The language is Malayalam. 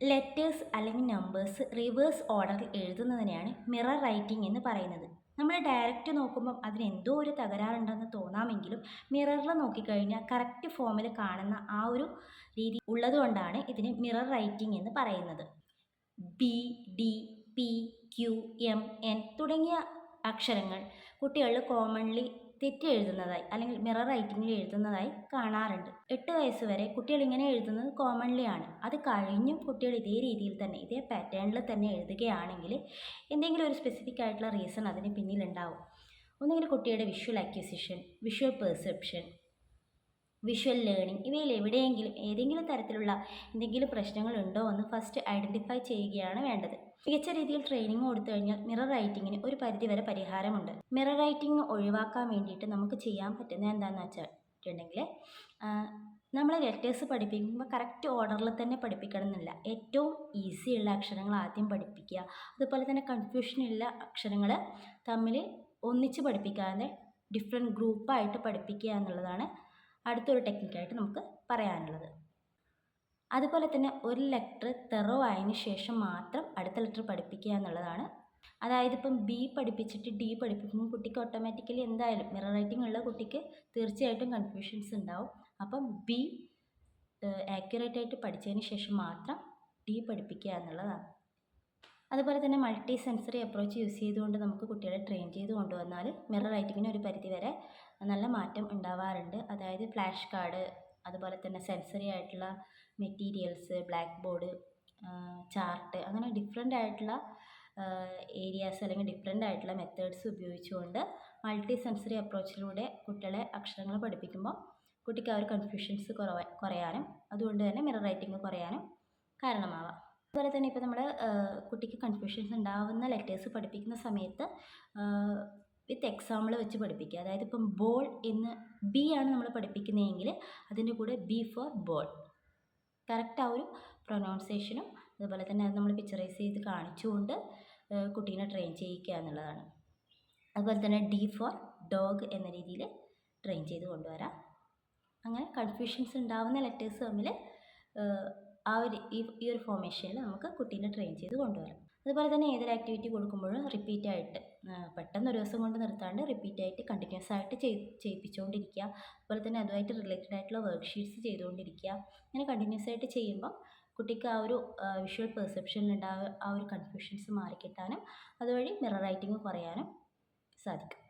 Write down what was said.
ലെറ്റേഴ്സ് അല്ലെങ്കിൽ നമ്പേഴ്സ് റിവേഴ്സ് ഓർഡറിൽ എഴുതുന്നതിനെയാണ് മിറർ റൈറ്റിംഗ് എന്ന് പറയുന്നത്. നമ്മൾ ഡയറക്റ്റ് നോക്കുമ്പം അതിനെന്തോ ഒരു തകരാറുണ്ടെന്ന് തോന്നാമെങ്കിലും മിററിൽ നോക്കിക്കഴിഞ്ഞാൽ കറക്റ്റ് ഫോമിൽ കാണുന്ന ആ ഒരു രീതി ഉള്ളതുകൊണ്ടാണ് ഇതിന് മിറർ റൈറ്റിംഗ് എന്ന് പറയുന്നത്. B, D, P, Q, M, N തുടങ്ങിയ അക്ഷരങ്ങൾ കുട്ടികളിൽ കോമൺലി തെറ്റി എഴുതുന്നതായി അല്ലെങ്കിൽ മിറർ റൈറ്റിങ്ങിൽ എഴുതുന്നതായി കാണാറുണ്ട്. 8 വയസ്സ് വരെ കുട്ടികൾ ഇങ്ങനെ എഴുതുന്നത് കോമൺലി ആണ്. അത് കഴിഞ്ഞും കുട്ടികൾ ഇതേ രീതിയിൽ തന്നെ ഇതേ പാറ്റേണിൽ തന്നെ എഴുതുകയാണെങ്കിൽ എന്തെങ്കിലും ഒരു സ്പെസിഫിക് ആയിട്ടുള്ള റീസൺ അതിന് പിന്നിലുണ്ടാവും. ഒന്നുകിൽ കുട്ടിയുടെ visual acquisition, visual perception, visual learning ഇവയിൽ എവിടെയെങ്കിലും ഏതെങ്കിലും തരത്തിലുള്ള എന്തെങ്കിലും പ്രശ്നങ്ങളുണ്ടോ എന്ന് ഫസ്റ്റ് ഐഡൻറ്റിഫൈ ചെയ്യുകയാണ് വേണ്ടത്. മികച്ച രീതിയിൽ ട്രെയിനിങ് കൊടുത്തു കഴിഞ്ഞാൽ മിറർ റൈറ്റിങ്ങിന് ഒരു പരിധിവരെ പരിഹാരമുണ്ട്. മിറർ റൈറ്റിംഗ് ഒഴിവാക്കാൻ വേണ്ടിയിട്ട് നമുക്ക് ചെയ്യാൻ പറ്റുന്നത് എന്താണെന്ന് വെച്ചിട്ടുണ്ടെങ്കിൽ നമ്മൾ ലെറ്റേഴ്സ് പഠിപ്പിക്കുമ്പോൾ കറക്റ്റ് ഓർഡറിൽ തന്നെ പഠിപ്പിക്കണം എന്നില്ല. ഏറ്റവും ഈസിയുള്ള അക്ഷരങ്ങൾ ആദ്യം പഠിപ്പിക്കുക. അതുപോലെ തന്നെ കൺഫ്യൂഷനുള്ള അക്ഷരങ്ങൾ തമ്മിൽ ഒന്നിച്ച് പഠിപ്പിക്കാതെ ഡിഫറെൻറ്റ് ഗ്രൂപ്പായിട്ട് പഠിപ്പിക്കുക എന്നുള്ളതാണ് അടുത്തൊരു ടെക്നിക്കായിട്ട് നമുക്ക് പറയാനുള്ളത്. അതുപോലെ തന്നെ ഒരു ലെറ്റർ തെറോ ആയതിനു ശേഷം മാത്രം അടുത്ത ലെറ്റർ പഠിപ്പിക്കുക എന്നുള്ളതാണ്. അതായത് ഇപ്പം ബി പഠിപ്പിച്ചിട്ട് ഡി പഠിപ്പിക്കുമ്പോൾ കുട്ടിക്ക് ഓട്ടോമാറ്റിക്കലി എന്തായാലും മിറർ റൈറ്റിംഗ് ഉള്ള കുട്ടിക്ക് തീർച്ചയായിട്ടും കൺഫ്യൂഷൻസ് ഉണ്ടാവും. അപ്പം ബി ആക്യുറേറ്റ് ആയിട്ട് പഠിച്ചതിന് ശേഷം മാത്രം ഡി പഠിപ്പിക്കുക എന്നുള്ളതാണ്. അതുപോലെ തന്നെ മൾട്ടി സെൻസറി അപ്രോച്ച് യൂസ് ചെയ്തുകൊണ്ട് നമുക്ക് കുട്ടികളെ ട്രെയിൻ ചെയ്ത് കൊണ്ടുവന്നാൽ മിറർ റൈറ്റിങ്ങിന് ഒരു പരിധിവരെ നല്ല മാറ്റം ഉണ്ടാവാറുണ്ട്. അതായത് ഫ്ലാഷ് കാർഡ്, അതുപോലെ തന്നെ സെൻസറി ആയിട്ടുള്ള മെറ്റീരിയൽസ്, ബ്ലാക്ക് ബോർഡ്, ചാർട്ട്, അങ്ങനെ ഡിഫറെൻ്റ് ആയിട്ടുള്ള ഏരിയാസ് അല്ലെങ്കിൽ ഡിഫറെൻ്റ് ആയിട്ടുള്ള മെത്തേഡ്സ് ഉപയോഗിച്ചുകൊണ്ട് മൾട്ടി സെൻസറി അപ്രോച്ചിലൂടെ കുട്ടികളെ അക്ഷരങ്ങൾ പഠിപ്പിക്കുമ്പോൾ കുട്ടിക്ക് ആ ഒരു കൺഫ്യൂഷൻസ് കുറയാനും അതുകൊണ്ട് തന്നെ മിറർ റൈറ്റിംഗ് കുറയാനും കാരണമാവാം. അതുപോലെ തന്നെ ഇപ്പോൾ നമ്മൾ കുട്ടിക്ക് കൺഫ്യൂഷൻസ് ഉണ്ടാവുന്ന ലെറ്റേഴ്സ് പഠിപ്പിക്കുന്ന സമയത്ത് വിത്ത് എക്സാമ്പിൾ വെച്ച് പഠിപ്പിക്കുക. അതായത് ഇപ്പം ബോൾ എന്ന് ബി ആണ് നമ്മൾ പഠിപ്പിക്കുന്നതെങ്കിൽ അതിൻ്റെ കൂടെ ബി ഫോർ ബോൾ, കറക്റ്റ് ആ ഒരു പ്രൊനൗൺസിയേഷനും അതുപോലെ തന്നെ അത് നമ്മൾ പിക്ചറൈസ് ചെയ്ത് കാണിച്ചുകൊണ്ട് കുട്ടീനെ ട്രെയിൻ ചെയ്യിക്കുക എന്നുള്ളതാണ്. അതുപോലെ തന്നെ ഡി ഫോർ ഡോഗ് എന്ന രീതിയിൽ ട്രെയിൻ ചെയ്ത് കൊണ്ടുവരാം. അങ്ങനെ കൺഫ്യൂഷൻസ് ഉണ്ടാവുന്ന ലെറ്റേഴ്സ് തമ്മിൽ ആ ഒരു ഈ ഒരു ഫോർമേഷനിൽ നമുക്ക് കുട്ടീനെ ട്രെയിൻ ചെയ്ത് കൊണ്ടുവരാം. അതുപോലെ തന്നെ ഏതൊരു ആക്ടിവിറ്റി കൊടുക്കുമ്പോഴും റിപ്പീറ്റായിട്ട് പെട്ടെന്ന് ഒരു ദിവസം കൊണ്ട് നിർത്താണ്ട് റിപ്പീറ്റായിട്ട് കണ്ടിന്യൂസ് ആയിട്ട് ചെയ്യിപ്പിച്ചുകൊണ്ടിരിക്കുക. അതുപോലെ തന്നെ അതുമായിട്ട് റിലേറ്റഡ് ആയിട്ടുള്ള വർക്ക് ഷീറ്റ്സ് ചെയ്തുകൊണ്ടിരിക്കുക. അങ്ങനെ കണ്ടിന്യൂസ് ആയിട്ട് ചെയ്യുമ്പം കുട്ടിക്ക് ആ ഒരു വിഷ്വൽ പെർസെപ്ഷനിലുണ്ടാവുക ആ ഒരു കൺഫ്യൂഷൻസ് മാറിക്കിട്ടാനും അതുവഴി മിറർ റൈറ്റിംഗ് കുറയാനും സാധിക്കും.